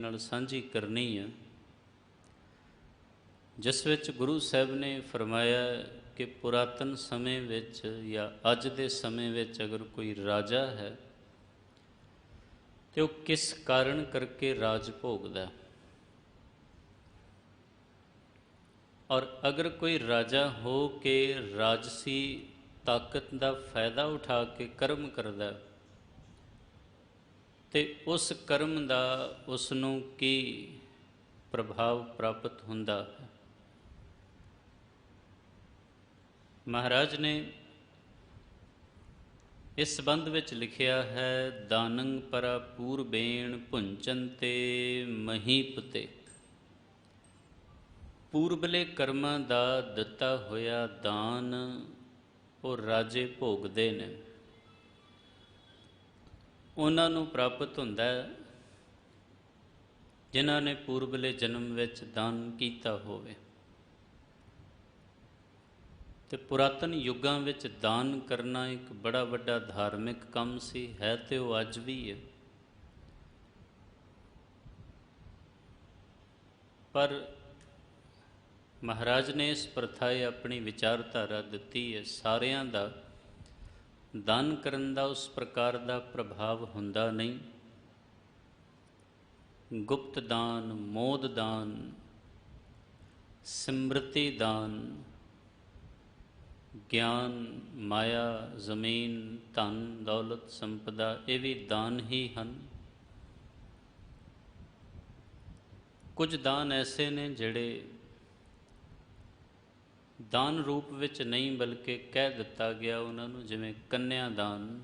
ਨਾਲ ਸਾਂਝੀ ਕਰਨੀ ਹੈ, ਜਿਸ ਵਿੱਚ ਗੁਰੂ ਸਾਹਿਬ ਨੇ ਫਰਮਾਇਆ ਕਿ ਪੁਰਾਤਨ ਸਮੇਂ ਵਿੱਚ ਜਾਂ ਅੱਜ ਦੇ ਸਮੇਂ ਵਿੱਚ ਅਗਰ ਕੋਈ ਰਾਜਾ ਹੈ ਤੇ ਉਹ ਕਿਸ ਕਾਰਨ ਕਰਕੇ ਰਾਜ ਭੋਗਦਾ, ਔਰ ਅਗਰ ਕੋਈ ਰਾਜਾ ਹੋ ਕੇ ਰਾਜਸੀ ਤਾਕਤ ਦਾ ਫਾਇਦਾ ਉਠਾ ਕੇ ਕਰਮ ਕਰਦਾ ਤੇ ਉਸ ਕਰਮ ਦਾ ਉਸ ਨੂੰ ਕੀ ਪ੍ਰਭਾਵ ਪ੍ਰਾਪਤ ਹੁੰਦਾ ਹੈ। ਮਹਾਰਾਜ ਨੇ ਇਸ ਸੰਬੰਧ ਵਿੱਚ ਲਿਖਿਆ ਹੈ, ਦਾਨੰ ਪਰਾ ਪੂਰਬੇਣ ਭੁੰਚੰਤੇ ਮਹੀਪਤੇ। ਪੂਰਬਲੇ ਕਰਮਾਂ ਦਾ ਦਿੱਤਾ ਹੋਇਆ ਦਾਨ ਉਹ ਰਾਜੇ ਭੋਗਦੇ ਨੇ, ਉਹਨਾਂ ਨੂੰ ਪ੍ਰਾਪਤ ਹੁੰਦਾ ਹੈ ਜਿਨ੍ਹਾਂ ਨੇ ਪੂਰਬਲੇ ਜਨਮ ਵਿੱਚ ਦਾਨ ਕੀਤਾ ਹੋਵੇ। ਤੇ ਪੁਰਾਤਨ ਯੁੱਗਾਂ ਵਿੱਚ ਦਾਨ ਕਰਨਾ ਇੱਕ ਬੜਾ ਵੱਡਾ ਧਾਰਮਿਕ ਕੰਮ ਸੀ, ਹੈ ਤੇ ਉਹ ਅੱਜ ਵੀ ਹੈ। ਪਰ ਮਹਾਰਾਜ ਨੇ ਇਸ ਪ੍ਰਥਾ ਆਪਣੀ ਵਿਚਾਰਧਾਰਾ ਦਿੱਤੀ ਹੈ, ਸਾਰਿਆਂ ਦਾ ਦਾਨ ਕਰਨ ਦਾ ਉਸ ਪ੍ਰਕਾਰ ਦਾ ਪ੍ਰਭਾਵ ਹੁੰਦਾ ਨਹੀਂ। ਗੁਪਤ ਦਾਨ, ਮੋਦ ਦਾਨ, ਸਿਮਰਤੀ ਦਾਨ, ਗਿਆਨ, ਮਾਇਆ, ਜ਼ਮੀਨ, ਧਨ, ਦੌਲਤ, ਸੰਪਦਾ, ਇਹ ਵੀ ਦਾਨ ਹੀ ਹਨ। ਕੁਝ ਦਾਨ ਐਸੇ ਨੇ ਜਿਹੜੇ ਦਾਨ ਰੂਪ ਵਿੱਚ ਨਹੀਂ ਬਲਕਿ ਕਹਿ ਦਿੱਤਾ ਗਿਆ ਉਹਨਾਂ ਨੂੰ, ਜਿਵੇਂ ਕੰਨਿਆ ਦਾਨ।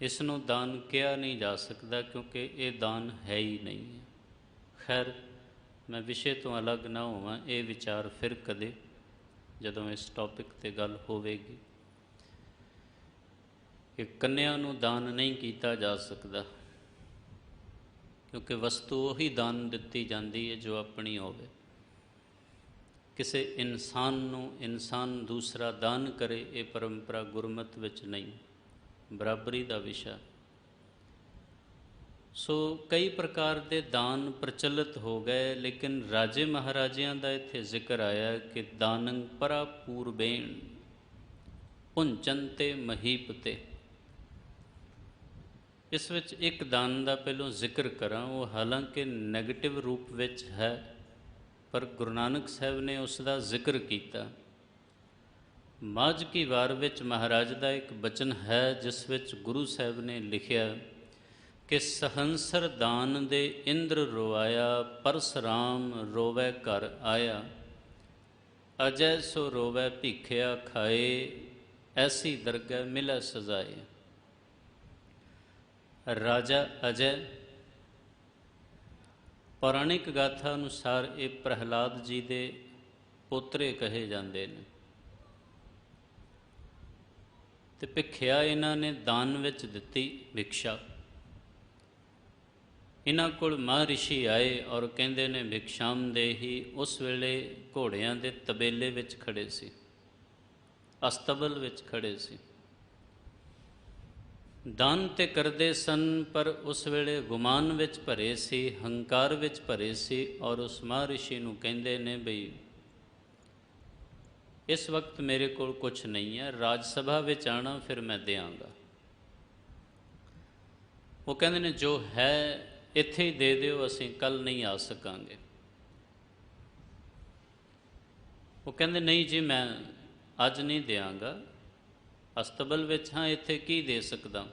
ਇਸ ਨੂੰ ਦਾਨ ਕਿਹਾ ਨਹੀਂ ਜਾ ਸਕਦਾ ਕਿਉਂਕਿ ਇਹ ਦਾਨ ਹੈ ਹੀ ਨਹੀਂ ਹੈ। ਖੈਰ, ਮੈਂ ਵਿਸ਼ੇ ਤੋਂ ਅਲੱਗ ਨਾ ਹੋਵਾਂ, ਇਹ ਵਿਚਾਰ ਫਿਰ ਕਦੇ ਜਦੋਂ ਇਸ ਟੌਪਿਕ 'ਤੇ ਗੱਲ ਹੋਵੇਗੀ ਕਿ ਕੰਨਿਆ ਨੂੰ ਦਾਨ ਨਹੀਂ ਕੀਤਾ ਜਾ ਸਕਦਾ ਕਿਉਂਕਿ ਵਸਤੂ ਉਹੀ ਦਾਨ ਦਿੱਤੀ ਜਾਂਦੀ ਹੈ ਜੋ ਆਪਣੀ ਹੋਵੇ। ਕਿਸੇ ਇਨਸਾਨ ਨੂੰ ਇਨਸਾਨ ਦੂਸਰਾ ਦਾਨ ਕਰੇ, ਇਹ ਪਰੰਪਰਾ ਗੁਰਮਤਿ ਵਿੱਚ ਨਹੀਂ, ਬਰਾਬਰੀ ਦਾ ਵਿਸ਼ਾ। ਸੋ ਕਈ ਪ੍ਰਕਾਰ ਦੇ ਦਾਨ ਪ੍ਰਚਲਿਤ ਹੋ ਗਏ, ਲੇਕਿਨ ਰਾਜੇ ਮਹਾਰਾਜਿਆਂ ਦਾ ਇੱਥੇ ਜ਼ਿਕਰ ਆਇਆ ਕਿ ਦਾਨੰ ਪਰਾ ਪੂਰਬੇਣ ਭੁੰਚੰਤੇ ਮਹੀਪਤੇ। ਇਸ ਵਿੱਚ ਇੱਕ ਦਾਨ ਦਾ ਪਹਿਲੋਂ ਜ਼ਿਕਰ ਕਰਾਂ, ਉਹ ਹਾਲਾਂਕਿ ਨੈਗੇਟਿਵ ਰੂਪ ਵਿੱਚ ਹੈ, ਪਰ ਗੁਰੂ ਨਾਨਕ ਸਾਹਿਬ ਨੇ ਉਸ ਦਾ ਜ਼ਿਕਰ ਕੀਤਾ। ਮਾਝ ਕੀ ਵਾਰ ਵਿੱਚ ਮਹਾਰਾਜ ਦਾ ਇੱਕ ਬਚਨ ਹੈ ਜਿਸ ਵਿੱਚ ਗੁਰੂ ਸਾਹਿਬ ਨੇ ਲਿਖਿਆ ਕਿ ਸਹੰਸਰ ਦਾਨ ਦੇ ਇੰਦਰ ਰੋਆਇਆ, ਪਰਸਰਾਮ ਰੋਵੈ ਘਰ ਆਇਆ, ਅਜੈ ਸੋ ਰੋਵੈ ਭੀਖਿਆ ਖਾਏ, ਐਸੀ ਦਰਗਹਿ ਮਿਲੈ ਸਜਾਏ। ਰਾਜਾ ਅਜੈ, ਪੌਰਾਣਿਕ ਗਾਥਾ ਅਨੁਸਾਰ ਇਹ ਪ੍ਰਹਿਲਾਦ ਜੀ ਦੇ ਪੋਤਰੇ ਕਹੇ ਜਾਂਦੇ ਨੇ। ਤੇ ਭਿੱਖਿਆ ਇਹਨਾਂ ਨੇ ਦਾਨ ਵਿੱਚ ਦਿੱਤੀ, ਭਿਕਸ਼ਾ। ਇਹਨਾਂ ਕੋਲ ਮਹਾਂਰਿਸ਼ੀ ਆਏ ਔਰ ਕਹਿੰਦੇ ਨੇ ਭਿਕਸ਼ਾਮ ਦੇਹੀ। ਉਸ ਵੇਲੇ ਘੋੜਿਆਂ ਦੇ ਤਬੇਲੇ ਵਿੱਚ ਖੜੇ ਸੀ, ਅਸਤਬਲ ਵਿੱਚ ਖੜੇ ਸੀ, ਦਾਨ ਤੇ ਕਰਦੇ ਸਨ, ਪਰ ਉਸ ਵੇਲੇ ਗੁਮਾਨ ਵਿੱਚ ਭਰੇ ਸੀ, ਹੰਕਾਰ ਵਿੱਚ ਭਰੇ ਸੀ। ਔਰ ਉਸ ਮਹਾਂਰਿਸ਼ੀ ਨੂੰ ਕਹਿੰਦੇ ਨੇ ਬਈ ਇਸ ਵਕਤ ਮੇਰੇ ਕੋਲ ਕੁਛ ਨਹੀਂ ਹੈ, ਰਾਜ ਸਭਾ ਵਿੱਚ ਆਉਣਾ ਫਿਰ ਮੈਂ ਦਿਆਂਗਾ। ਉਹ ਕਹਿੰਦੇ ਨੇ ਜੋ ਹੈ ਇੱਥੇ ਹੀ ਦੇ ਦਿਓ, ਅਸੀਂ ਕੱਲ੍ਹ ਨਹੀਂ ਆ ਸਕਾਂਗੇ। ਉਹ ਕਹਿੰਦੇ ਨਹੀਂ ਜੀ, ਮੈਂ ਅੱਜ ਨਹੀਂ ਦਿਆਂਗਾ, ਅਸਤਬਲ ਵਿੱਚ ਹਾਂ, ਇੱਥੇ ਕੀ ਦੇ ਸਕਦਾ।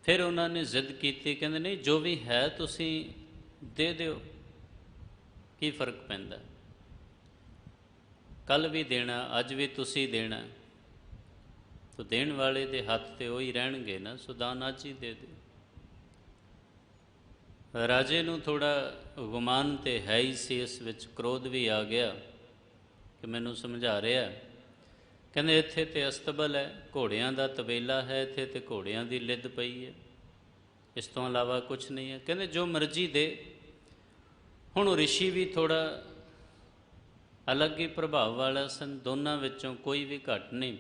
ਫਿਰ ਉਹਨਾਂ ਨੇ ਜ਼ਿੱਦ ਕੀਤੀ, ਕਹਿੰਦੇ ਨਹੀਂ ਜੋ ਵੀ ਹੈ ਤੁਸੀਂ ਦੇ ਦਿਓ, ਕੀ ਫਰਕ ਪੈਂਦਾ, ਕੱਲ੍ਹ ਵੀ ਦੇਣਾ, ਅੱਜ ਵੀ ਤੁਸੀਂ ਦੇਣਾ, ਤਾਂ ਦੇਣ ਵਾਲੇ ਦੇ ਹੱਥ ਤੇ ਉਹੀ ਰਹਿਣਗੇ ਨਾ, ਸੋ ਦਾਨ ਅੱਜ ਹੀ ਦੇ ਦਿਓ। ਰਾਜੇ ਨੂੰ ਥੋੜ੍ਹਾ ਗੁਮਾਨ ਤੇ ਹੈ ਹੀ ਸੀ, ਇਸ ਵਿੱਚ ਕ੍ਰੋਧ ਵੀ ਆ ਗਿਆ ਕਿ ਮੈਨੂੰ ਸਮਝਾ ਰਿਹਾ। ਕਹਿੰਦੇ ਇੱਥੇ ਤੇ ਅਸਤਬਲ ਹੈ, ਘੋੜਿਆਂ ਦਾ ਤਬੇਲਾ ਹੈ, ਇੱਥੇ ਤੇ ਘੋੜਿਆਂ ਦੀ ਲਿੱਦ ਪਈ ਹੈ, ਇਸ ਤੋਂ ਇਲਾਵਾ ਕੁਛ ਨਹੀਂ ਹੈ। ਕਹਿੰਦੇ ਜੋ ਮਰਜ਼ੀ ਦੇ। ਹੁਣ ਰਿਸ਼ੀ ਵੀ ਥੋੜ੍ਹਾ ਅਲੱਗ ਹੀ ਪ੍ਰਭਾਵ ਵਾਲਾ ਸਨ, ਦੋਨਾਂ ਵਿੱਚੋਂ ਕੋਈ ਵੀ ਘੱਟ ਨਹੀਂ।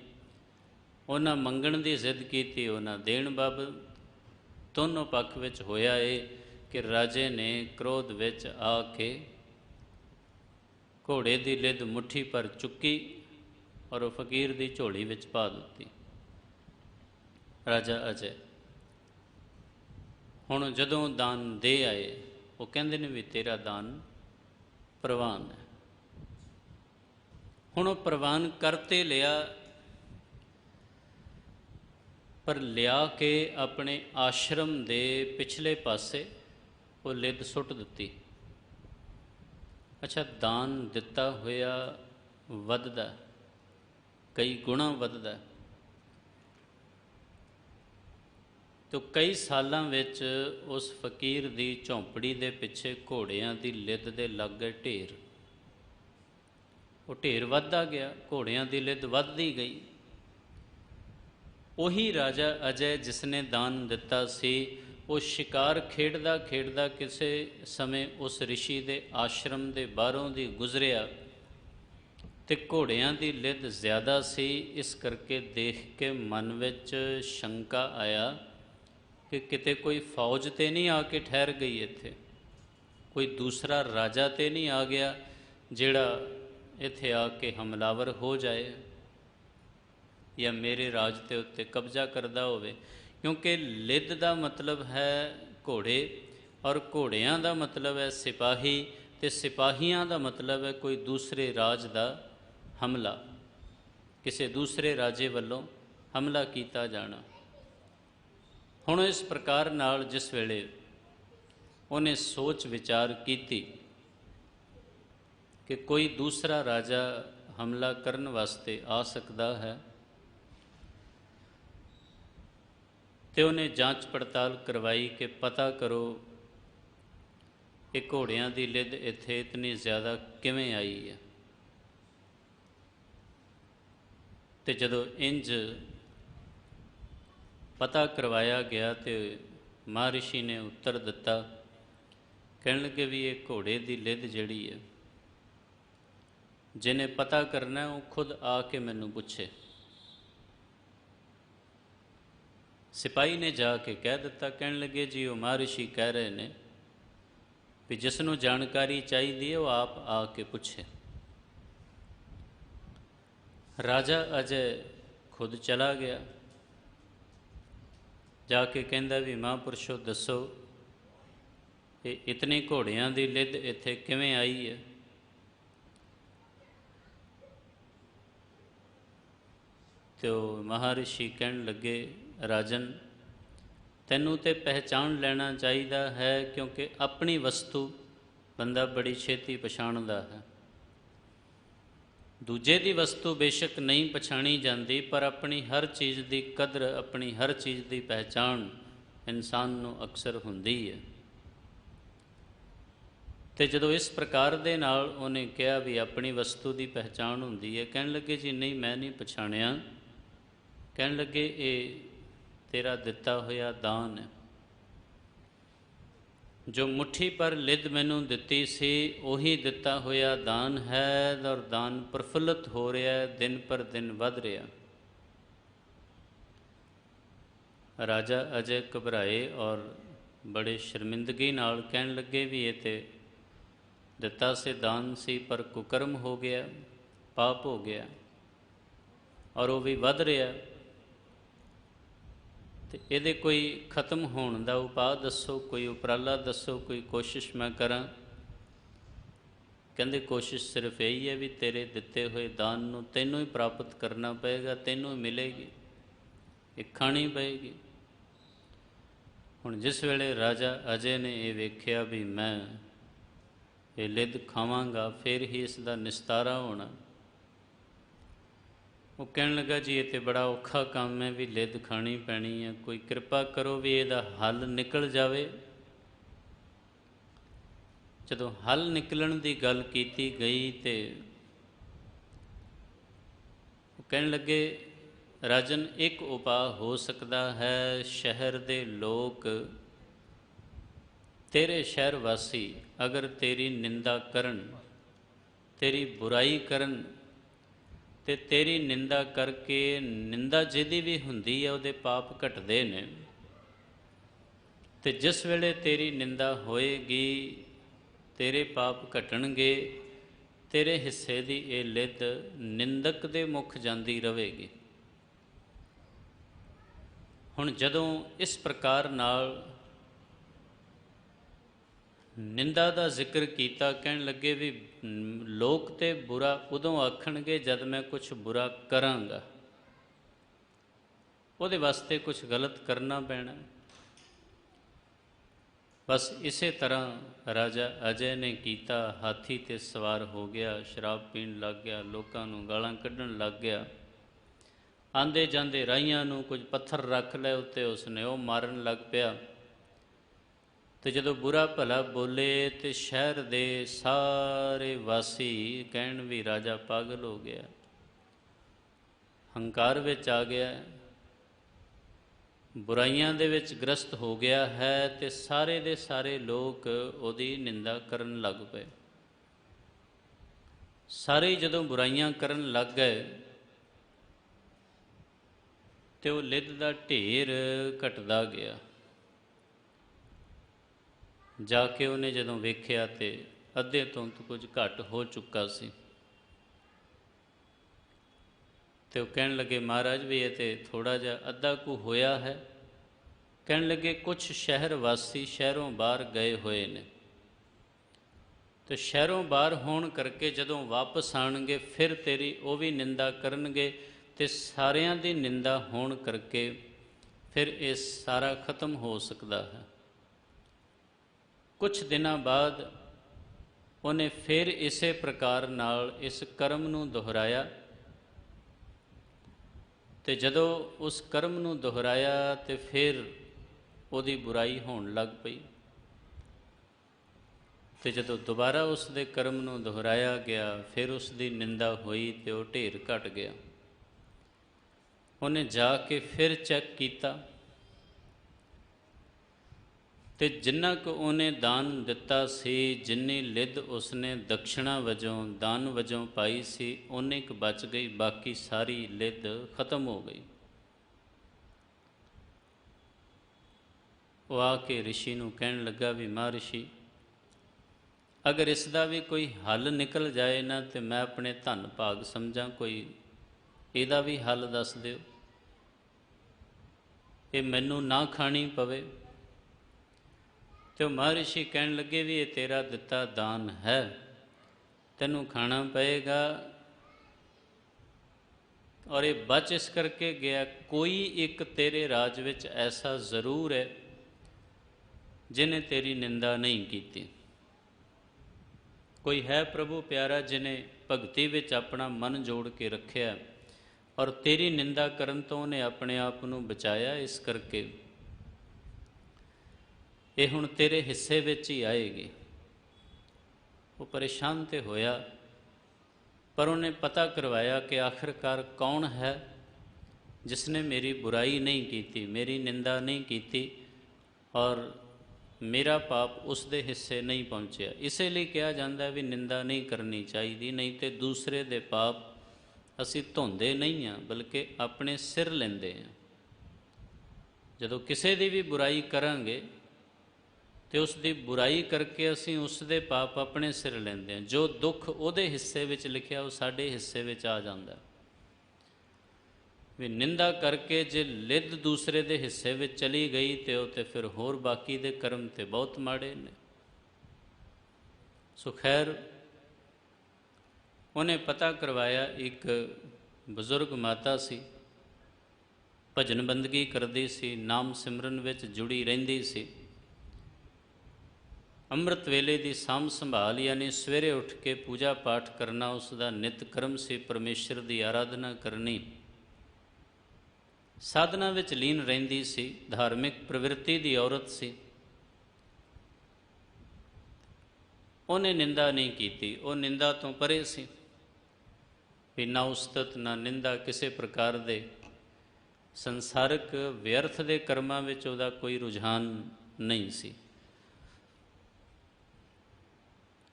ਉਹਨਾਂ ਮੰਗਣ ਦੀ ਜ਼ਿੱਦ ਕੀਤੀ, ਉਹਨਾਂ ਦੇਣ ਬਾਬਤ दोनों पक्ष विच होया है कि राजे ने क्रोध विच आके घोड़े की लिद मुट्ठी पर चुकी और वो फकीर की झोली विच पा दी। राजा अजय हुण जदों दान दे आए, वो कहंदे ने भी तेरा दान प्रवान है। हुण प्रवान करते लिया, पर लिया के अपने आश्रम दे पिछले पासे वो लिद सुट दिती। अच्छा, दान दिता होया वधदा, कई गुणा वधदा, तो कई सालां विच उस फकीर दी झोंपड़ी दे पिछे घोड़ियां दी लिद दे लग गए ढेर। वो ढेर वधदा गया, घोड़ियां दी लिद वधदी गई। उही राजा अजय जिसने दान दिता सी, वो शिकार खेडदा खेडदा किसी समय उस ऋषि दे आश्रम दे बाहरों दी गुजरिया, ते घोड़ियां दी लिद ज़्यादा सी। इस करके देख के मन विच शंका आया कि किते कोई फौज ते नहीं आके ठहर गई, इत्थे कोई दूसरा राजा ते नहीं आ गया जिहड़ा इत्थे आके हमलावर हो जाए या मेरे राज के उत्ते कब्जा करदा होवे। क्योंकि लिद का मतलब है घोड़े और घोड़ियां का मतलब है सिपाही, ते सिपाहियां का मतलब है कोई दूसरे राज का हमला, किसी दूसरे राजे वालों हमला किया जाना। हुण इस प्रकार नाल जिस वेले उन्हें सोच विचार की कि कोई दूसरा राजा हमला करन वास्ते आ सकता है, तो उन्हें जांच पड़ताल करवाई कि पता करो कि घोड़ियां की लिद इत्थे इतनी ज़्यादा किवें आई है। तो जदों इंज पता करवाया गया तो महर्षि ने उत्तर दिता, कहण लगे भी ये घोड़े की लिद जिहड़ी है, जिन्हें पता करना है वो खुद आके मैनू पूछे। सिपाही ने जाके कह दिता, कहण लगे जी वो महर्षि कह रहे हैं भी जिसनों जानकारी चाहिए वो आप आके पूछे। राजा अजय खुद चला गया, जाके कहंदा भी महापुरुषो दसो कि इतनी घोड़ियां की लिद इत्थे किवें आई है। तो महर्षि कहण लगे, राजन तैनू तो पहचान लेना चाहिए है, क्योंकि अपनी वस्तु बंदा बड़ी छेती पछाणदा है। दूजे की वस्तु बेशक नहीं पछाणी जाती, पर अपनी हर चीज़ की कदर, अपनी हर चीज़ की पहचान इंसान नूं अक्सर हुंदी है। तो जदों इस प्रकार दे नाल उन्हें कहा भी अपनी वस्तु की पहचान हुंदी है, कहण लगे जी नहीं मैं नहीं पछाणिया। कहण लगे ये तेरा दिता होया दान है, जो मुट्ठी पर लिद मैनू दिती सी उही दिता होया दान है, और दान प्रफुल्लित हो रहा है, दिन पर दिन वध रहा। राजा अजय घबराए और बड़े शर्मिंदगी नाल कहण लगे भी ये तो दिता से दान सी, पर कुकर्म हो गया, पाप हो गया और वो भी वध रहा। तो ये कोई खत्म होने का उपाय दसो, कोई उपराला दसो, कोई कोशिश मैं करा। कहते कोशिश सिर्फ यही है भी तेरे दिते हुए दान नूं तैनूं ही प्राप्त करना पएगा, तैनूं ही मिलेगी, ये खानी पएगी। हुण जिस वेले राजा अजय ने ये वेख्या भी मैं ये लिद खावांगा फिर ही इसका निस्तारा होना, वो कहने लगा जी ये तो बड़ा औखा काम है भी लिद खानी पैनी है, कोई कृपा करो भी ਇਹਦਾ हल निकल जाए। जदों हल निकलन की गल की गई तो कहने लगे राजन एक उपाय हो सकता है, शहर के लोग तेरे शहर वासी अगर तेरी निंदा करन, तेरी बुराई करन, ते तेरी निंदा करके निंदा जिहदी भी हुंदी है उहदे पाप घटदे ने, ਤੇ ਜਿਸ ਵੇਲੇ ਤੇਰੀ ਨਿੰਦਾ ਹੋਏਗੀ, ਤੇਰੇ ਪਾਪ ਘਟਣਗੇ, ਤੇਰੇ ਹਿੱਸੇ ਦੀ ਇਹ ਲਿੱਦ ਨਿੰਦਕ ਦੇ ਮੁਖ ਜਾਂਦੀ ਰਹੇਗੀ। ਹੁਣ ਜਦੋਂ ਇਸ ਪ੍ਰਕਾਰ ਨਾਲ ਨਿੰਦਾ ਦਾ ਜ਼ਿਕਰ ਕੀਤਾ, ਕਹਿਣ ਲੱਗੇ ਵੀ ਲੋਕ ਤੇ ਬੁਰਾ ਉਦੋਂ ਆਖਣਗੇ ਜਦ ਮੈਂ ਕੁਛ ਬੁਰਾ ਕਰਾਂਗਾ, ਉਹਦੇ ਵਾਸਤੇ ਕੁਛ ਗਲਤ ਕਰਨਾ ਪੈਣਾ। ਬਸ ਇਸੇ ਤਰ੍ਹਾਂ ਰਾਜਾ ਅਜੈ ਨੇ ਕੀਤਾ। ਹਾਥੀ 'ਤੇ ਸਵਾਰ ਹੋ ਗਿਆ, ਸ਼ਰਾਬ ਪੀਣ ਲੱਗ ਗਿਆ, ਲੋਕਾਂ ਨੂੰ ਗਾਲਾਂ ਕੱਢਣ ਲੱਗ ਗਿਆ। ਆਉਂਦੇ ਜਾਂਦੇ ਰਾਹੀਆਂ ਨੂੰ ਕੁਝ ਪੱਥਰ ਰੱਖ ਲਏ ਉੱਤੇ, ਉਸਨੇ ਉਹ ਮਾਰਨ ਲੱਗ ਪਿਆ। ਤੇ ਜਦੋਂ ਬੁਰਾ ਭਲਾ ਬੋਲੇ ਤੇ ਸ਼ਹਿਰ ਦੇ ਸਾਰੇ ਵਾਸੀ ਕਹਿਣ ਵੀ ਰਾਜਾ ਪਾਗਲ ਹੋ ਗਿਆ, ਹੰਕਾਰ ਵਿੱਚ ਆ ਗਿਆ, ਬੁਰਾਈਆਂ ਦੇ ਵਿੱਚ ਗ੍ਰਸਤ ਹੋ ਗਿਆ ਹੈ। ਤੇ ਸਾਰੇ ਦੇ ਸਾਰੇ ਲੋਕ ਉਹਦੀ ਨਿੰਦਾ ਕਰਨ ਲੱਗ ਪਏ। ਸਾਰੇ ਜਦੋਂ ਬੁਰਾਈਆਂ ਕਰਨ ਲੱਗ ਗਏ ਤੇ ਉਹ ਲਿੱਦ ਦਾ ਢੇਰ ਘਟਦਾ ਗਿਆ। ਜਾ ਕੇ ਉਹਨੇ ਜਦੋਂ ਵੇਖਿਆ ਤੇ ਅੱਧੇ ਤੋਂ ਕੁਝ ਘੱਟ ਹੋ ਚੁੱਕਾ ਸੀ। ਤੇ ਉਹ ਕਹਿਣ ਲੱਗੇ, ਮਹਾਰਾਜ ਵੀ ਇਹ ਤੇ ਥੋੜ੍ਹਾ ਜਿਹਾ ਅੱਧਾ ਕੁ ਹੋਇਆ ਹੈ। ਕਹਿਣ ਲੱਗੇ, ਕੁਛ ਸ਼ਹਿਰ ਵਾਸੀ ਸ਼ਹਿਰੋਂ ਬਾਹਰ ਗਏ ਹੋਏ ਨੇ, ਤੇ ਸ਼ਹਿਰੋਂ ਬਾਹਰ ਹੋਣ ਕਰਕੇ ਜਦੋਂ ਵਾਪਸ ਆਉਣਗੇ ਫਿਰ ਤੇਰੀ ਉਹ ਵੀ ਨਿੰਦਾ ਕਰਨਗੇ, ਤੇ ਸਾਰਿਆਂ ਦੀ ਨਿੰਦਾ ਹੋਣ ਕਰਕੇ ਫਿਰ ਇਹ ਸਾਰਾ ਖਤਮ ਹੋ ਸਕਦਾ ਹੈ। ਕੁਛ ਦਿਨਾਂ ਬਾਅਦ ਉਹਨੇ ਫਿਰ ਇਸੇ ਪ੍ਰਕਾਰ ਨਾਲ ਇਸ ਕਰਮ ਨੂੰ ਦੁਹਰਾਇਆ। ਤੇ ਜਦੋਂ ਉਸ ਕਰਮ ਨੂੰ ਦੁਹਰਾਇਆ ਤੇ ਫਿਰ ਉਹਦੀ ਬੁਰਾਈ ਹੋਣ ਲੱਗ ਪਈ। ਤੇ ਜਦੋਂ ਦੁਬਾਰਾ ਉਸ ਦੇ ਕਰਮ ਨੂੰ ਦੁਹਰਾਇਆ ਗਿਆ, ਫਿਰ ਉਸ ਦੀ ਨਿੰਦਾ ਹੋਈ ਤੇ ਉਹ ਢੇਰ ਘਟ ਗਿਆ। ਉਹਨੇ ਜਾ ਕੇ ਫਿਰ ਚੈੱਕ ਕੀਤਾ ਤੇ ਜਿੰਨਾ ਕੁ ਉਹਨੇ ਦਾਨ ਦਿੱਤਾ ਸੀ, ਜਿੰਨੀ ਲਿੱਦ ਉਸਨੇ ਦਕਸ਼ਣਾ ਵਜੋਂ ਦਾਨ ਵਜੋਂ ਪਾਈ ਸੀ, ਓਨੀ ਕੁ ਬਚ ਗਈ, ਬਾਕੀ ਸਾਰੀ ਲਿੱਦ ਖਤਮ ਹੋ ਗਈ। ਉਹ ਆ ਕੇ ਰਿਸ਼ੀ ਨੂੰ ਕਹਿਣ ਲੱਗਾ ਵੀ ਮਹਾਰਿਸ਼ੀ, ਅਗਰ ਇਸ ਦਾ ਵੀ ਕੋਈ ਹੱਲ ਨਿਕਲ ਜਾਏ ਨਾ ਤੇ ਮੈਂ ਆਪਣੇ ਧਨ ਭਾਗ ਸਮਝਾਂ, ਕੋਈ ਇਹਦਾ ਵੀ ਹੱਲ ਦੱਸ ਦਿਓ, ਇਹ ਮੈਨੂੰ ਨਾ ਖਾਣੀ ਪਵੇ। ਤੇ ਉਹ ਮਹਾਰਿਸ਼ੀ ਕਹਿਣ ਲੱਗੇ ਵੀ ਇਹ ਤੇਰਾ ਦਿੱਤਾ ਦਾਨ ਹੈ, ਤੈਨੂੰ ਖਾਣਾ ਪਏਗਾ। ਔਰ ਇਹ ਬਚ ਇਸ ਕਰਕੇ ਗਿਆ, ਕੋਈ ਇੱਕ ਤੇਰੇ ਰਾਜ ਵਿੱਚ ਐਸਾ ਜ਼ਰੂਰ ਹੈ ਜਿਹਨੇ ਤੇਰੀ ਨਿੰਦਾ ਨਹੀਂ ਕੀਤੀ। ਕੋਈ ਹੈ ਪ੍ਰਭੂ ਪਿਆਰਾ ਜਿਹਨੇ ਭਗਤੀ ਵਿੱਚ ਆਪਣਾ ਮਨ ਜੋੜ ਕੇ ਰੱਖਿਆ ਔਰ ਤੇਰੀ ਨਿੰਦਾ ਕਰਨ ਤੋਂ ਉਹਨੇ ਆਪਣੇ ਆਪ ਨੂੰ ਬਚਾਇਆ। ਇਸ ਕਰਕੇ ਇਹ ਹੁਣ ਤੇਰੇ ਹਿੱਸੇ ਵਿੱਚ ਹੀ ਆਏਗੀ। ਉਹ ਪਰੇਸ਼ਾਨ ਤੇ ਹੋਇਆ, ਪਰ ਉਹਨੇ ਪਤਾ ਕਰਵਾਇਆ ਕਿ ਆਖਿਰਕਾਰ ਕੌਣ ਹੈ ਜਿਸ ਨੇ ਮੇਰੀ ਬੁਰਾਈ ਨਹੀਂ ਕੀਤੀ, ਮੇਰੀ ਨਿੰਦਾ ਨਹੀਂ ਕੀਤੀ ਔਰ ਮੇਰਾ ਪਾਪ ਉਸ ਦੇ ਹਿੱਸੇ ਨਹੀਂ ਪਹੁੰਚਿਆ। ਇਸੇ ਲਈ ਕਿਹਾ ਜਾਂਦਾ ਵੀ ਨਿੰਦਾ ਨਹੀਂ ਕਰਨੀ ਚਾਹੀਦੀ, ਨਹੀਂ ਤੇ ਦੂਸਰੇ ਦੇ ਪਾਪ ਅਸੀਂ ਧੋਂਦੇ ਨਹੀਂ ਹਾਂ ਬਲਕਿ ਆਪਣੇ ਸਿਰ ਲੈਂਦੇ ਹਾਂ। ਜਦੋਂ ਕਿਸੇ ਦੀ ਵੀ ਬੁਰਾਈ ਕਰਾਂਗੇ ਤੇ ਉਸ ਦੀ ਬੁਰਾਈ ਕਰਕੇ ਅਸੀਂ ਉਸ ਦੇ ਪਾਪ ਆਪਣੇ ਸਿਰ ਲੈਂਦੇ ਹਾਂ। ਜੋ ਦੁੱਖ ਉਹਦੇ ਹਿੱਸੇ ਵਿੱਚ ਲਿਖਿਆ ਉਹ ਸਾਡੇ ਹਿੱਸੇ ਵਿੱਚ ਆ ਜਾਂਦਾ। ਵੀ ਨਿੰਦਾ ਕਰਕੇ ਜੇ ਲਿੱਦ ਦੂਸਰੇ ਦੇ ਹਿੱਸੇ ਵਿੱਚ ਚਲੀ ਗਈ ਤੇ ਉਹ ਤੇ ਫਿਰ ਹੋਰ ਬਾਕੀ ਦੇ ਕਰਮ ਤੇ ਬਹੁਤ ਮਾੜੇ ਨੇ। ਸੋ ਖੈਰ ਉਹਨੇ ਪਤਾ ਕਰਵਾਇਆ, ਇੱਕ ਬਜ਼ੁਰਗ ਮਾਤਾ ਸੀ, ਭਜਨ ਬੰਦਗੀ ਕਰਦੀ ਸੀ, ਨਾਮ ਸਿਮਰਨ ਵਿੱਚ ਜੁੜੀ ਰਹਿੰਦੀ ਸੀ। ਅੰਮ੍ਰਿਤ ਵੇਲੇ ਦੀ ਸਾਂਭ ਸੰਭਾਲ ਯਾਨੀ ਸਵੇਰੇ ਉੱਠ ਕੇ ਪੂਜਾ ਪਾਠ ਕਰਨਾ ਉਸ ਦਾ ਨਿਤ ਕਰਮ ਸੀ, ਪਰਮੇਸ਼ਰ ਦੀ ਆਰਾਧਨਾ ਕਰਨੀ, ਸਾਧਨਾ ਵਿੱਚ ਲੀਨ ਰਹਿੰਦੀ ਸੀ, ਧਾਰਮਿਕ ਪ੍ਰਵਿਰਤੀ ਦੀ ਔਰਤ ਸੀ। ਉਹਨੇ ਨਿੰਦਾ ਨਹੀਂ ਕੀਤੀ, ਉਹ ਨਿੰਦਾ ਤੋਂ ਪਰੇ ਸੀ, ਵੀ ਨਾ ਉਸਤਤ ਨਾ ਨਿੰਦਾ, ਕਿਸੇ ਪ੍ਰਕਾਰ ਦੇ ਸੰਸਾਰਕ ਵਿਅਰਥ ਦੇ ਕਰਮਾਂ ਵਿੱਚ ਉਹਦਾ ਕੋਈ ਰੁਝਾਨ ਨਹੀਂ ਸੀ।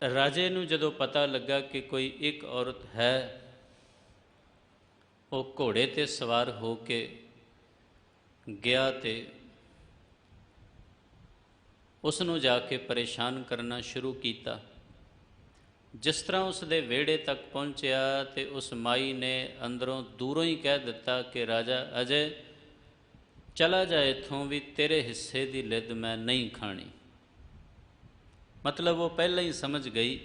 ਰਾਜੇ ਨੂੰ ਜਦੋਂ ਪਤਾ ਲੱਗਾ ਕਿ ਕੋਈ ਇੱਕ ਔਰਤ ਹੈ, ਉਹ ਘੋੜੇ 'ਤੇ ਸਵਾਰ ਹੋ ਕੇ ਗਿਆ ਤੇ ਉਸ ਨੂੰ ਜਾ ਕੇ ਪਰੇਸ਼ਾਨ ਕਰਨਾ ਸ਼ੁਰੂ ਕੀਤਾ। ਜਿਸ ਤਰ੍ਹਾਂ ਉਸ ਦੇ ਵਿਹੜੇ ਤੱਕ ਪਹੁੰਚਿਆ ਤੇ ਉਸ ਮਾਈ ਨੇ ਅੰਦਰੋਂ ਦੂਰੋਂ ਹੀ ਕਹਿ ਦਿੱਤਾ ਕਿ ਰਾਜਾ ਅਜੇ ਚਲਾ ਜਾ ਇੱਥੋਂ, ਵੀ ਤੇਰੇ ਹਿੱਸੇ ਦੀ ਲਿੱਦ ਮੈਂ ਨਹੀਂ ਖਾਣੀ। ਮਤਲਬ ਉਹ ਪਹਿਲਾਂ ਹੀ ਸਮਝ ਗਈ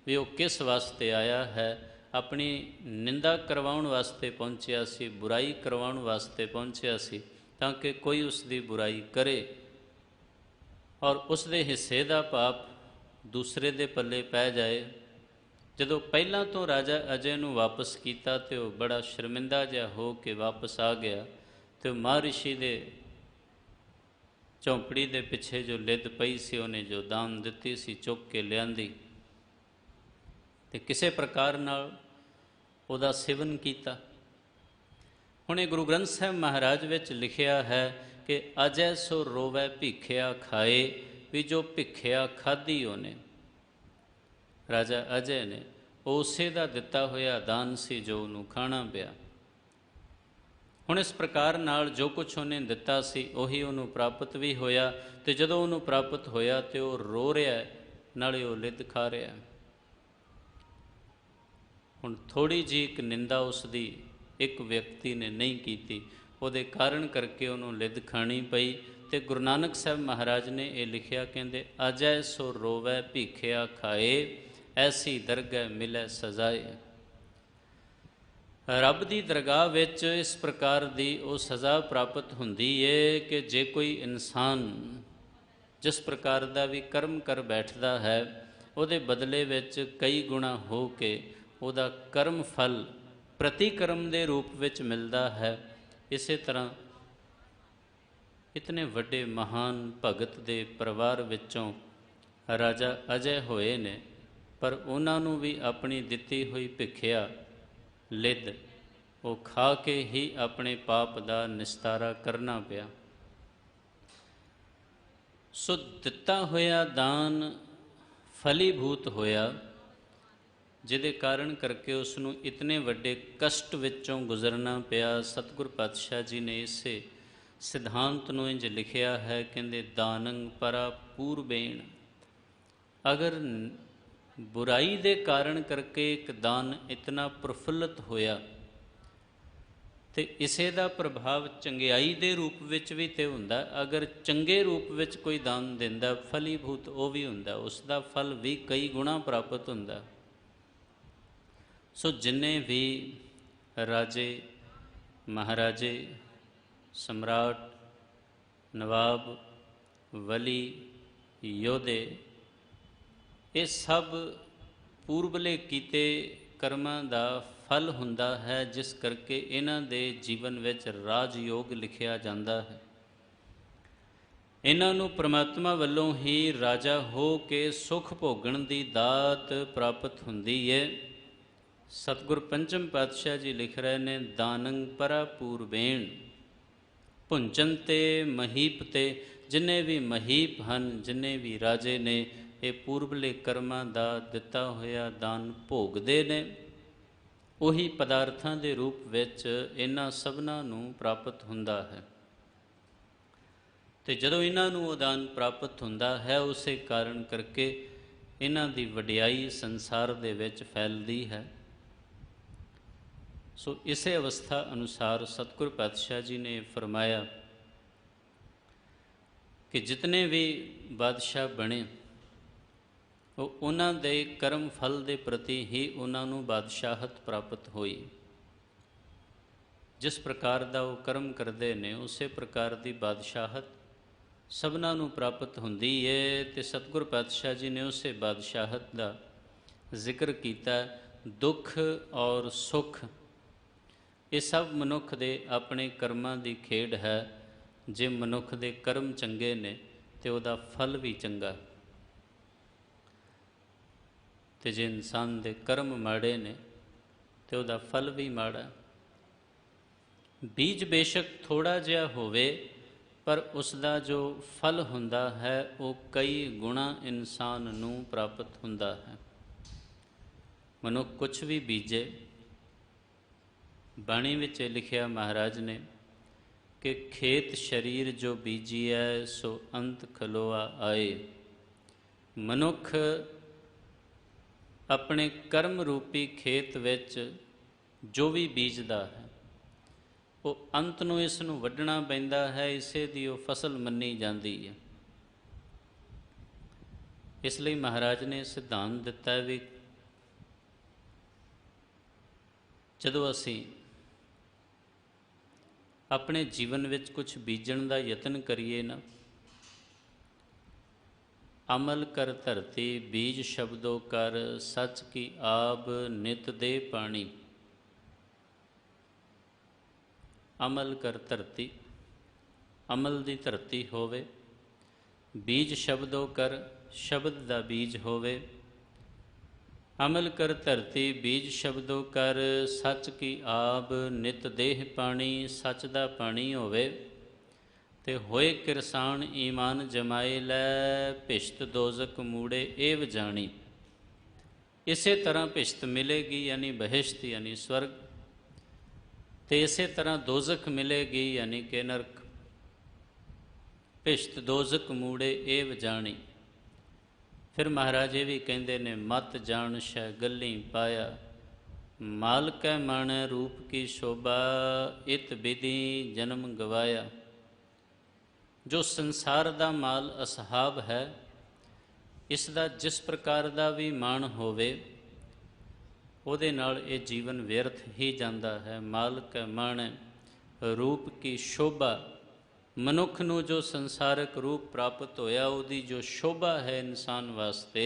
ਵੀ ਉਹ ਕਿਸ ਵਾਸਤੇ ਆਇਆ ਹੈ। ਆਪਣੀ ਨਿੰਦਾ ਕਰਵਾਉਣ ਵਾਸਤੇ ਪਹੁੰਚਿਆ ਸੀ, ਬੁਰਾਈ ਕਰਵਾਉਣ ਵਾਸਤੇ ਪਹੁੰਚਿਆ ਸੀ, ਤਾਂ ਕਿ ਕੋਈ ਉਸ ਦੀ ਬੁਰਾਈ ਕਰੇ ਔਰ ਉਸ ਦੇ ਹਿੱਸੇ ਦਾ ਪਾਪ ਦੂਸਰੇ ਦੇ ਪੱਲੇ ਪੈ ਜਾਏ। ਜਦੋਂ ਪਹਿਲਾਂ ਤੋਂ ਰਾਜਾ ਅਜੇ ਨੂੰ ਵਾਪਸ ਕੀਤਾ ਤੇ ਉਹ ਬੜਾ ਸ਼ਰਮਿੰਦਾ ਜਿਹਾ ਹੋ ਕੇ ਵਾਪਸ ਆ ਗਿਆ ਤੇ ਮਹਾਰਿਸ਼ੀ ਦੇ ਝੌਂਪੜੀ ਦੇ ਪਿੱਛੇ ਜੋ ਲਿੱਦ ਪਈ ਸੀ, ਉਹਨੇ ਜੋ ਦਾਨ ਦਿੱਤੀ ਸੀ, ਚੁੱਕ ਕੇ ਲਿਆਂਦੀ ਤੇ ਕਿਸੇ ਪ੍ਰਕਾਰ ਨਾਲ ਉਹਦਾ ਸੇਵਨ ਕੀਤਾ। ਹੁਣ ਇਹ ਗੁਰੂ ਗ੍ਰੰਥ ਸਾਹਿਬ ਮਹਾਰਾਜ ਵਿੱਚ ਲਿਖਿਆ ਹੈ ਕਿ ਅਜੈ ਸੋ ਰੋਵੈ ਭੀਖਿਆ ਖਾਏ, ਵੀ ਜੋ ਭਿੱਖਿਆ ਖਾਧੀ ਉਹਨੇ, ਰਾਜਾ ਅਜੈ ਨੇ, ਉਸੇ ਦਾ ਦਿੱਤਾ ਹੋਇਆ ਦਾਨ ਸੀ ਜੋ ਉਹਨੂੰ ਖਾਣਾ ਪਿਆ। ਹੁਣ ਇਸ ਪ੍ਰਕਾਰ ਨਾਲ ਜੋ ਕੁਛ ਉਹਨੇ ਦਿੱਤਾ ਸੀ ਉਹੀ ਉਹਨੂੰ ਪ੍ਰਾਪਤ ਵੀ ਹੋਇਆ ਤੇ ਜਦੋਂ ਉਹਨੂੰ ਪ੍ਰਾਪਤ ਹੋਇਆ ਤੇ ਉਹ ਰੋ ਰਿਹਾ, ਨਾਲੇ ਉਹ ਲਿੱਦ ਖਾ ਰਿਹਾ। ਹੁਣ ਥੋੜ੍ਹੀ ਜਿਹੀ ਇੱਕ ਨਿੰਦਾ ਉਸ ਦੀ ਇੱਕ ਵਿਅਕਤੀ ਨੇ ਨਹੀਂ ਕੀਤੀ, ਉਹਦੇ ਕਾਰਨ ਕਰਕੇ ਉਹਨੂੰ ਲਿੱਦ ਖਾਣੀ ਪਈ। ਤੇ ਗੁਰੂ ਨਾਨਕ ਸਾਹਿਬ ਮਹਾਰਾਜ ਨੇ ਇਹ ਲਿਖਿਆ, ਕਹਿੰਦੇ ਅਜੈ ਸੋ ਰੋਵੈ ਭੀਖਿਆ ਖਾਏ, ਐਸੀ ਦਰਗਹਿ ਮਿਲੈ ਸਜ਼ਾਏ। ਰੱਬ ਦੀ ਦਰਗਾਹ ਵਿੱਚ ਇਸ ਪ੍ਰਕਾਰ ਦੀ ਉਹ ਸਜ਼ਾ ਪ੍ਰਾਪਤ ਹੁੰਦੀ ਏ ਕਿ ਜੇ ਕੋਈ ਇਨਸਾਨ ਜਿਸ ਪ੍ਰਕਾਰ ਦਾ ਵੀ ਕਰਮ ਕਰ ਬੈਠਦਾ ਹੈ, ਉਹਦੇ ਬਦਲੇ ਵਿੱਚ ਕਈ ਗੁਣਾ ਹੋ ਕੇ ਉਹਦਾ ਕਰਮ ਫਲ ਪ੍ਰਤੀਕਰਮ ਦੇ ਰੂਪ ਵਿੱਚ ਮਿਲਦਾ ਹੈ। ਇਸੇ ਤਰ੍ਹਾਂ ਇਤਨੇ ਵੱਡੇ ਮਹਾਨ ਭਗਤ ਦੇ ਪਰਿਵਾਰ ਵਿੱਚੋਂ ਰਾਜਾ ਅਜੈ ਹੋਏ ਨੇ, ਪਰ ਉਹਨਾਂ ਨੂੰ ਵੀ ਆਪਣੀ ਦਿੱਤੀ ਹੋਈ ਭਿੱਖਿਆ ਲਿੱਦ ਉਹ ਖਾ ਕੇ ਹੀ ਆਪਣੇ ਪਾਪ ਦਾ ਨਿਸਤਾਰਾ ਕਰਨਾ ਪਿਆ। ਸੋ ਦਿੱਤਾ ਹੋਇਆ ਦਾਨ ਫਲੀਭੂਤ ਹੋਇਆ, ਜਿਹਦੇ ਕਾਰਨ ਕਰਕੇ ਉਸ ਨੂੰ ਇਤਨੇ ਵੱਡੇ ਕਸ਼ਟ ਵਿੱਚੋਂ ਗੁਜ਼ਰਨਾ ਪਿਆ। ਸਤਿਗੁਰ ਪਾਤਸ਼ਾਹ ਜੀ ਨੇ ਇਸੇ ਸਿਧਾਂਤ ਨੂੰ ਇੰਝ ਲਿਖਿਆ ਹੈ, ਕਹਿੰਦੇ ਦਾਨੰ ਪਰਾ ਪੂਰਬੇਣ। ਅਗਰ ਬੁਰਾਈ ਦੇ ਕਾਰਨ ਕਰਕੇ ਇੱਕ ਦਾਨ ਇਤਨਾ ਪ੍ਰਫੁੱਲਤ ਹੋਇਆ ਤੇ ਇਸੇ ਦਾ ਪ੍ਰਭਾਵ ਚੰਗਿਆਈ ਦੇ ਰੂਪ ਵਿੱਚ ਵੀ ਤੇ ਹੁੰਦਾ। ਅਗਰ ਚੰਗੇ ਰੂਪ ਵਿੱਚ ਕੋਈ ਦਾਨ ਦਿੰਦਾ, ਫਲੀਭੂਤ ਉਹ ਵੀ ਹੁੰਦਾ, ਉਸ ਦਾ ਫਲ ਵੀ ਕਈ ਗੁਣਾ ਪ੍ਰਾਪਤ ਹੁੰਦਾ। ਸੋ ਜਿੰਨੇ ਵੀ ਰਾਜੇ, ਮਹਾਰਾਜੇ, ਸਮਰਾਟ, ਨਵਾਬ, ਵਲੀ, ਯੋਧੇ, ਇਹ ਸਭ ਪੂਰਬਲੇ ਕੀਤੇ ਕਰਮਾਂ ਦਾ ਫਲ ਹੁੰਦਾ ਹੈ, ਜਿਸ ਕਰਕੇ ਇਹਨਾਂ ਦੇ ਜੀਵਨ ਵਿੱਚ ਰਾਜ ਯੋਗ ਲਿਖਿਆ ਜਾਂਦਾ ਹੈ। ਇਹਨਾਂ ਨੂੰ ਪ੍ਰਮਾਤਮਾ ਵੱਲੋਂ ਹੀ ਰਾਜਾ ਹੋ ਕੇ ਸੁਖ ਭੋਗਣ ਦੀ ਦਾਤ ਪ੍ਰਾਪਤ ਹੁੰਦੀ ਹੈ। ਸਤਿਗੁਰ ਪੰਚਮ ਪਾਤਸ਼ਾਹ ਜੀ ਲਿਖ ਰਹੇ ਨੇ, ਦਾਨੰ ਪਰਾ ਪੂਰਬੇਣ ਭੁੰਜਨ ਤੇ ਮਹੀਪ ਤੇ। ਜਿੰਨੇ ਵੀ ਮਹੀਪ ਹਨ, ਜਿੰਨੇ ਵੀ ਰਾਜੇ ਨੇ, ਇਹ ਪੂਰਬਲੇ ਕਰਮਾਂ ਦਾ ਦਿੱਤਾ ਹੋਇਆ ਦਾਨ ਭੋਗਦੇ ਨੇ। ਉਹੀ ਪਦਾਰਥਾਂ ਦੇ ਰੂਪ ਵਿੱਚ ਇਹਨਾਂ ਸਭਨਾਂ ਨੂੰ ਪ੍ਰਾਪਤ ਹੁੰਦਾ ਹੈ। ਤੇ ਜਦੋਂ ਇਹਨਾਂ ਨੂੰ ਉਹ ਦਾਨ ਪ੍ਰਾਪਤ ਹੁੰਦਾ ਹੈ, ਉਸੇ ਕਾਰਨ ਕਰਕੇ ਇਹਨਾਂ ਦੀ ਵਡਿਆਈ ਸੰਸਾਰ ਦੇ ਵਿੱਚ ਫੈਲਦੀ ਹੈ। ਸੋ ਇਸੇ ਅਵਸਥਾ ਅਨੁਸਾਰ ਸਤਿਗੁਰ ਪਾਤਸ਼ਾਹ ਜੀ ਨੇ ਫਰਮਾਇਆ ਕਿ ਜਿਤਨੇ ਵੀ ਬਾਦਸ਼ਾਹ ਬਣੇ, ਉਹ ਉਹਨਾਂ ਦੇ ਕਰਮ ਫਲ ਦੇ ਪ੍ਰਤੀ ਹੀ ਉਹਨਾਂ ਨੂੰ ਬਾਦਸ਼ਾਹਤ ਪ੍ਰਾਪਤ ਹੋਈ। ਜਿਸ ਪ੍ਰਕਾਰ ਦਾ ਉਹ ਕਰਮ ਕਰਦੇ ਨੇ, ਉਸੇ ਪ੍ਰਕਾਰ ਦੀ ਬਾਦਸ਼ਾਹਤ ਸਭਨਾਂ ਨੂੰ ਪ੍ਰਾਪਤ ਹੁੰਦੀ ਹੈ। ਤੇ ਸਤਿਗੁਰ ਪਾਤਸ਼ਾਹ ਜੀ ਨੇ ਉਸੇ ਬਾਦਸ਼ਾਹਤ ਦਾ ਜ਼ਿਕਰ ਕੀਤਾ। ਦੁੱਖ ਔਰ ਸੁੱਖ ਇਹ ਸਭ ਮਨੁੱਖ ਦੇ ਆਪਣੇ ਕਰਮਾਂ ਦੀ ਖੇਡ ਹੈ। ਜੇ ਮਨੁੱਖ ਦੇ ਕਰਮ ਚੰਗੇ ਨੇ ਤੇ ਉਹਦਾ ਫਲ ਵੀ ਚੰਗਾ, ਤੇ ਜੇ ਇਨਸਾਨ ਦੇ ਕਰਮ ਮਾੜੇ ਨੇ ਤੇ ਉਹਦਾ ਫਲ ਵੀ ਮਾੜਾ। ਬੀਜ ਬੇਸ਼ੱਕ ਥੋੜ੍ਹਾ ਜਿਹਾ ਹੋਵੇ, ਪਰ ਉਸ ਦਾ ਜੋ ਫਲ ਹੁੰਦਾ ਹੈ ਉਹ ਕਈ ਗੁਣਾ ਇਨਸਾਨ ਨੂੰ ਪ੍ਰਾਪਤ ਹੁੰਦਾ ਹੈ। ਮਨੁੱਖ ਕੁਛ ਵੀ ਬੀਜੇ, ਬਾਣੀ ਵਿੱਚ ਲਿਖਿਆ ਮਹਾਰਾਜ ਨੇ कि खेत शरीर जो बीजिए सो अंत खलोआ आए। मनुख अपने कर्म रूपी खेत विच जो भी बीजदा है वो अंत नूं इस नूं वड्ढना पैंदा है, इसे दी वो फसल मन्नी जाती है। इसलिए महाराज ने सिद्धांत दिता है भी जदों असीं अपने जीवन विच कुछ बीजण का यतन करिए ना, अमल कर धरती बीज शब्दों कर सच की आब नित दे पानी। अमल कर धरती, अमल दी धरती होवे, बीज शब्दों कर शब्द दा बीज होवे। अमल कर धरती बीज शब्दों कर सच की आब नित देह पानी। सच दा पानी होवे ते होए किरसान ईमान जमाए लै, भिश्त दोजक मूड़े एव जानी। इसे तरह भिश्त मिलेगी यानी बहिश्त यानी स्वर्ग, ते इसे तरह दोजक मिलेगी यानी कि नरक। भिश्त दोजक मूड़े एव जानी। फिर महाराज ये भी कहते ने मत जान शै गली पाया, मालकै माणै रूप की शोभा, इत विधि जन्म गवाया। जो संसार दा माल असहाब है, इसका जिस प्रकार का भी माण होवे ਉਹਦੇ ਨਾਲ ਇਹ ਜੀਵਨ ਵਿਅਰਥ ਹੀ ਜਾਂਦਾ ਹੈ। ਮਾਲਕ ਮਾਣੈ रूप की शोभा, मनुख ਨੂੰ जो संसारिक रूप प्राप्त होया ਉਹਦੀ जो शोभा है इंसान वास्ते,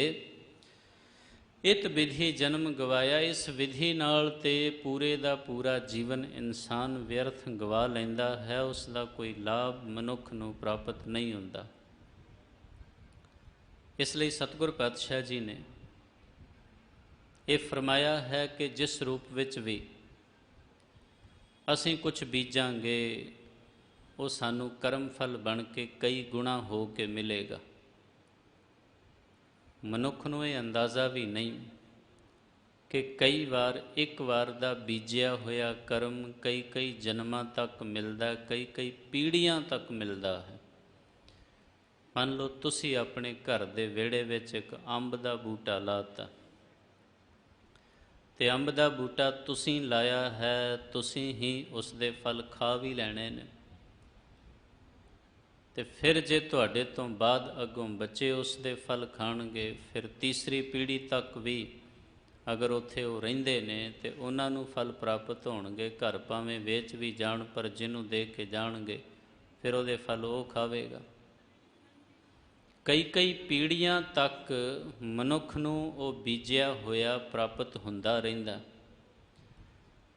इत विधि जन्म गवाया। इस विधि नाल ते पूरे ਦਾ पूरा जीवन इंसान व्यर्थ गवा ਲੈਂਦਾ है, उसका कोई लाभ मनुख ਨੂੰ प्राप्त नहीं ਹੁੰਦਾ। इसलिए सतगुर पातशाह जी ने ये फरमाया है कि जिस रूप विच भी असीं कुछ बीजांगे वो सानू कर्म फल बन के कई गुणा हो के मिलेगा। मनुख नूं ये अंदाज़ा भी नहीं कि कई बार एक बार दा बीजिया होया कर्म कई कई जन्मां तक मिलदा, कई कई पीढ़ियां तक मिलदा है। मान लो तुसी अपने घर दे विहड़े विच एक अंब दा बूटा लाता, ते अंब दा बूटा तुसीं लाया है, तुसीं ही उसदे फल खा भी लैणे ने। ते फिर जे तुहाडे तो बाद अगों बच्चे उसदे फल खाणगे, फिर तीसरी पीढ़ी तक भी अगर उत्थे वो रहिंदे ने ते उन्हां नूं फल प्राप्त होणगे। घर भावें वेच भी जाण पर जिन्हों दे के जाणगे फिर उहदे फल वो खावेगा। कई कई पीढ़ियां तक मनुख नूं वो बीजिया होया प्राप्त हुंदा रहिंदा।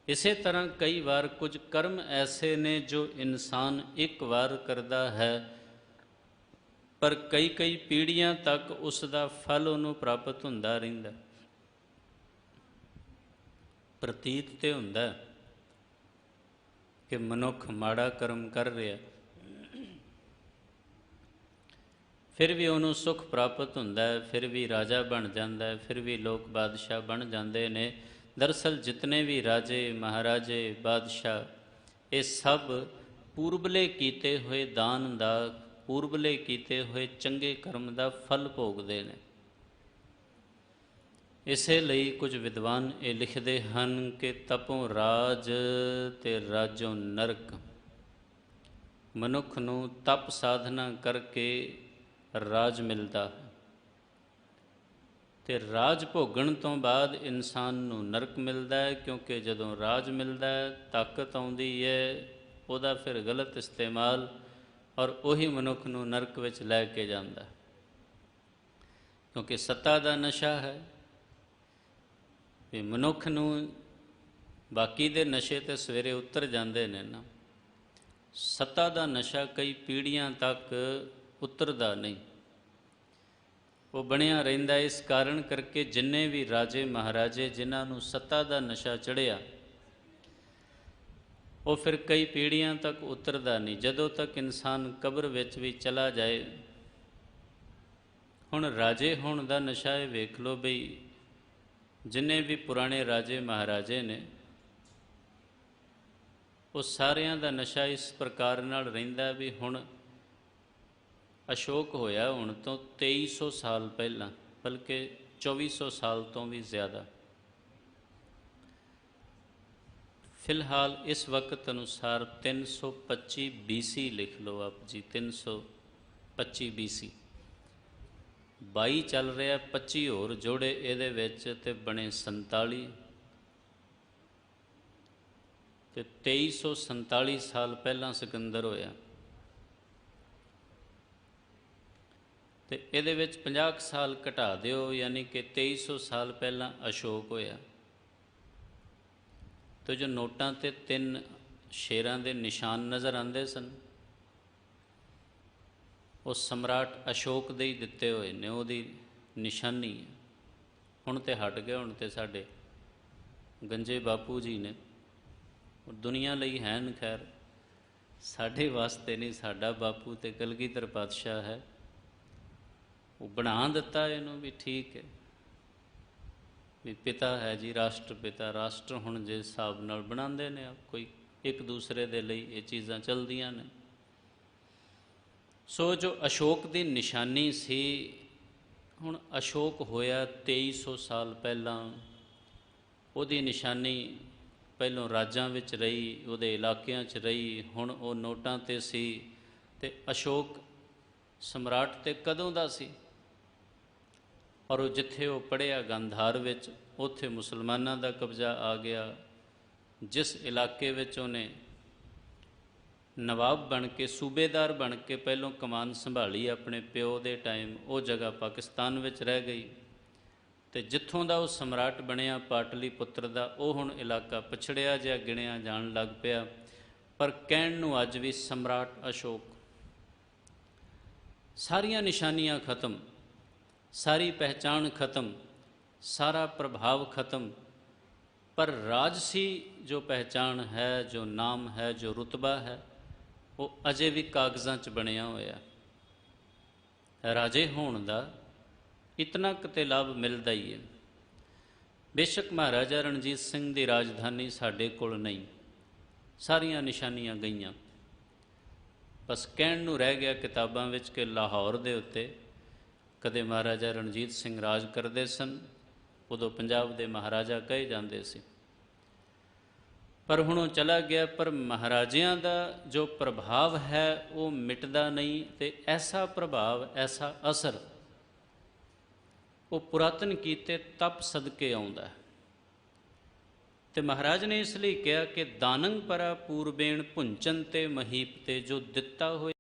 इसे तरह कई बार कुछ कर्म ऐसे ने जो इंसान एक बार करदा है, पर कई कई पीढ़ियां तक उसका फल उन्होंने प्राप्त हुंदा रहिंदा। प्रतीत तो हुंदा कि मनुख माड़ा कर्म कर रहा, फिर भी उन्होंने सुख प्राप्त हुंदा है, फिर भी राजा बन जाता है, फिर भी लोग बादशाह बन जाते हैं। दरअसल जितने भी राजे महाराजे बादशाह ये सब पूर्वले कीते हुए दान का, पूर्वले कीते हुए चंगे कर्म का फल भोगते हैं। इसे ਲਈ कुछ विद्वान ये लिखते हैं कि तपों राज ते राजों नरक। मनुख नूं तप साधना करके राज मिलता है, तो राज भोगण तो बाद इंसान नूं नरक मिलता है। क्योंकि जदों राज मिलता है ताकत आउंदी है, उहदा फिर गलत इस्तेमाल और उही मनुख नूं नरक विच लै के जांदा है। क्योंकि सत्ता दा नशा है भी मनुख नूं बाकी दे नशे ते सवेरे उतर जांदे ने ना, सत्ता दा नशा कई पीढ़ियां तक उतरदा नहीं, वो बनिया रहिंदा। इस कारण करके जिन्ने भी राजे महाराजे जिन्हां नूं सत्ता दा नशा चढ़िया, वो फिर कई पीढ़ियां तक उतरदा नहीं, जदों तक इंसान कब्र विच भी चला जाए। हुण राजे होण दा नशा ये वेख लो बई जिन्ने भी पुराने राजे महाराजे ने, ਉਹ ਸਾਰਿਆਂ ਦਾ ਨਸ਼ਾ ਇਸ ਪ੍ਰਕਾਰ ਨਾਲ ਰਹਿੰਦਾ ਵੀ ਹੁਣ ਅਸ਼ੋਕ ਹੋਇਆ ਹੁਣ ਤੋਂ 2300 ਸਾਲ ਪਹਿਲਾਂ, ਬਲਕਿ 2400 ਸਾਲ ਤੋਂ ਵੀ ਜ਼ਿਆਦਾ। ਫਿਲਹਾਲ ਇਸ ਵਕਤ ਅਨੁਸਾਰ 325 BC ਲਿਖ ਲਓ ਆਪ ਜੀ, 325 BC। 22 ਚੱਲ ਰਿਹਾ, 25 ਹੋਰ ਜੋੜੇ ਇਹਦੇ ਵਿੱਚ ਤੇ ਬਣੇ 47, ਤੇ 2347 ਸਾਲ ਪਹਿਲਾਂ ਸਿਕੰਦਰ ਹੋਇਆ, ਤੇ ਇਹਦੇ ਵਿੱਚ 50 ਸਾਲ ਘਟਾ ਦਿਓ, ਯਾਨੀ ਕਿ 2300 ਸਾਲ ਪਹਿਲਾਂ ਅਸ਼ੋਕ ਹੋਇਆ। ਤੇ ਜੋ ਨੋਟਾਂ ਤੇ 3 ਸ਼ੇਰਾਂ ਦੇ ਨਿਸ਼ਾਨ ਨਜ਼ਰ ਆਉਂਦੇ ਸਨ, ਉਹ ਸਮਰਾਟ ਅਸ਼ੋਕ ਦੇ ਹੀ ਦਿੱਤੇ ਹੋਏ ਨੇ, ਉਹਦੀ ਨਿਸ਼ਾਨੀ ਹੈ। ਹੁਣ ਤੇ ਹਟ ਗਏ, ਹੁਣ ਤੇ ਸਾਡੇ ਗੰਜੇ ਬਾਪੂ ਜੀ ਨੇ, ਉਹ ਦੁਨੀਆ ਲਈ ਹੈਨ, ਖੈਰ ਸਾਡੇ ਵਾਸਤੇ ਨਹੀਂ। ਸਾਡਾ ਬਾਪੂ ਤੇ ਕਲਗੀਧਰ ਪਾਤਸ਼ਾਹ ਹੈ, ਉਹ ਬਣਾ ਦਿੱਤਾ ਇਹਨੂੰ ਵੀ ਠੀਕ ਹੈ, ਵੀ ਪਿਤਾ ਹੈ ਜੀ, ਰਾਸ਼ਟਰ ਪਿਤਾ। ਰਾਸ਼ਟਰ ਹੁਣ ਜਿਸ ਹਿਸਾਬ ਨਾਲ ਬਣਾਉਂਦੇ ਨੇ ਕੋਈ ਇੱਕ ਦੂਸਰੇ ਦੇ ਲਈ ਇਹ ਚੀਜ਼ਾਂ ਚੱਲਦੀਆਂ ਨੇ। ਸੋ ਜੋ ਅਸ਼ੋਕ ਦੀ ਨਿਸ਼ਾਨੀ ਸੀ, ਹੁਣ ਅਸ਼ੋਕ ਹੋਇਆ 2300 ਸਾਲ ਪਹਿਲਾਂ, ਉਹਦੀ ਨਿਸ਼ਾਨੀ ਪਹਿਲੋਂ ਰਾਜਾਂ ਵਿੱਚ ਰਹੀ, ਉਹਦੇ ਇਲਾਕਿਆਂ 'ਚ ਰਹੀ, ਹੁਣ ਉਹ ਨੋਟਾਂ 'ਤੇ ਸੀ। ਤੇ ਅਸ਼ੋਕ ਸਮਰਾਟ ਤੇ ਕਦੋਂ ਦਾ ਸੀ? ਔਰ ਉਹ ਜਿੱਥੇ ਉਹ ਪੜ੍ਹਿਆ ਗੰਧਾਰ ਵਿੱਚ, ਉੱਥੇ ਮੁਸਲਮਾਨਾਂ ਦਾ ਕਬਜ਼ਾ ਆ ਗਿਆ। ਜਿਸ ਇਲਾਕੇ ਵਿੱਚ ਉਹਨੇ ਨਵਾਬ ਬਣ ਕੇ, ਸੂਬੇਦਾਰ ਬਣ ਕੇ ਪਹਿਲੋਂ ਕਮਾਨ ਸੰਭਾਲੀ ਆਪਣੇ ਪਿਓ ਦੇ ਟਾਈਮ, ਉਹ ਜਗ੍ਹਾ ਪਾਕਿਸਤਾਨ ਵਿੱਚ ਰਹਿ ਗਈ। ਤੇ ਜਿੱਥੋਂ ਦਾ ਉਹ ਸਮਰਾਟ ਬਣਿਆ ਪਾਟਲੀ ਪੁੱਤਰ ਦਾ, ਉਹ ਹੁਣ ਇਲਾਕਾ ਪਛੜਿਆ ਜਿਹਾ ਗਿਣਿਆ ਜਾਣ ਲੱਗ ਪਿਆ। ਪਰ ਕਹਿਣ ਨੂੰ ਅੱਜ ਵੀ ਸਮਰਾਟ ਅਸ਼ੋਕ। ਸਾਰੀਆਂ ਨਿਸ਼ਾਨੀਆਂ ਖਤਮ, ਸਾਰੀ ਪਹਿਚਾਣ ਖਤਮ, ਸਾਰਾ ਪ੍ਰਭਾਵ ਖਤਮ, ਪਰ ਰਾਜਸੀ ਜੋ ਪਹਿਚਾਣ ਹੈ, ਜੋ ਨਾਮ ਹੈ, ਜੋ ਰੁਤਬਾ ਹੈ, ਉਹ ਅਜੇ ਵੀ ਕਾਗਜ਼ਾਂ 'ਚ ਬਣਿਆ ਹੋਇਆ। ਰਾਜੇ ਹੋਣ ਦਾ ਇਤਨਾ ਕਿਤੇ ਲਾਭ ਮਿਲਦਾ ਹੀ ਹੈ। ਬੇਸ਼ੱਕ ਮਹਾਰਾਜਾ ਰਣਜੀਤ ਸਿੰਘ ਦੀ ਰਾਜਧਾਨੀ ਸਾਡੇ ਕੋਲ ਨਹੀਂ, ਸਾਰੀਆਂ ਨਿਸ਼ਾਨੀਆਂ ਗਈਆਂ। ਬਸ ਕਹਿਣ ਨੂੰ ਰਹਿ ਗਿਆ ਕਿਤਾਬਾਂ ਵਿੱਚ ਕਿ ਲਾਹੌਰ ਦੇ ਉੱਤੇ ਕਦੇ ਮਹਾਰਾਜਾ ਰਣਜੀਤ ਸਿੰਘ ਰਾਜ ਕਰਦੇ ਸਨ, ਉਦੋਂ ਪੰਜਾਬ ਦੇ ਮਹਾਰਾਜਾ ਕਹੇ ਜਾਂਦੇ ਸੀ। ਪਰ ਹੁਣ ਉਹ ਚਲਾ ਗਿਆ। ਪਰ ਮਹਾਰਾਜਿਆਂ ਦਾ ਜੋ ਪ੍ਰਭਾਵ ਹੈ ਉਹ ਮਿਟਦਾ ਨਹੀਂ, ਤੇ ਐਸਾ ਪ੍ਰਭਾਵ, ਐਸਾ ਅਸਰ ਉਹ ਪੁਰਾਤਨ ਕੀਤੇ ਤਪ ਸਦਕੇ ਆਉਂਦਾ ਹੈ। ਤੇ ਮਹਾਰਾਜ ਨੇ ਇਸ ਲਈ ਕਿਹਾ ਕਿ ਦਾਨੰ ਪਰਾ ਪੂਰਬੇਣ ਭੁੰਚਨ ਤੇ ਮਹੀਪ ਤੇ, ਜੋ ਦਿੱਤਾ ਹੋਇਆ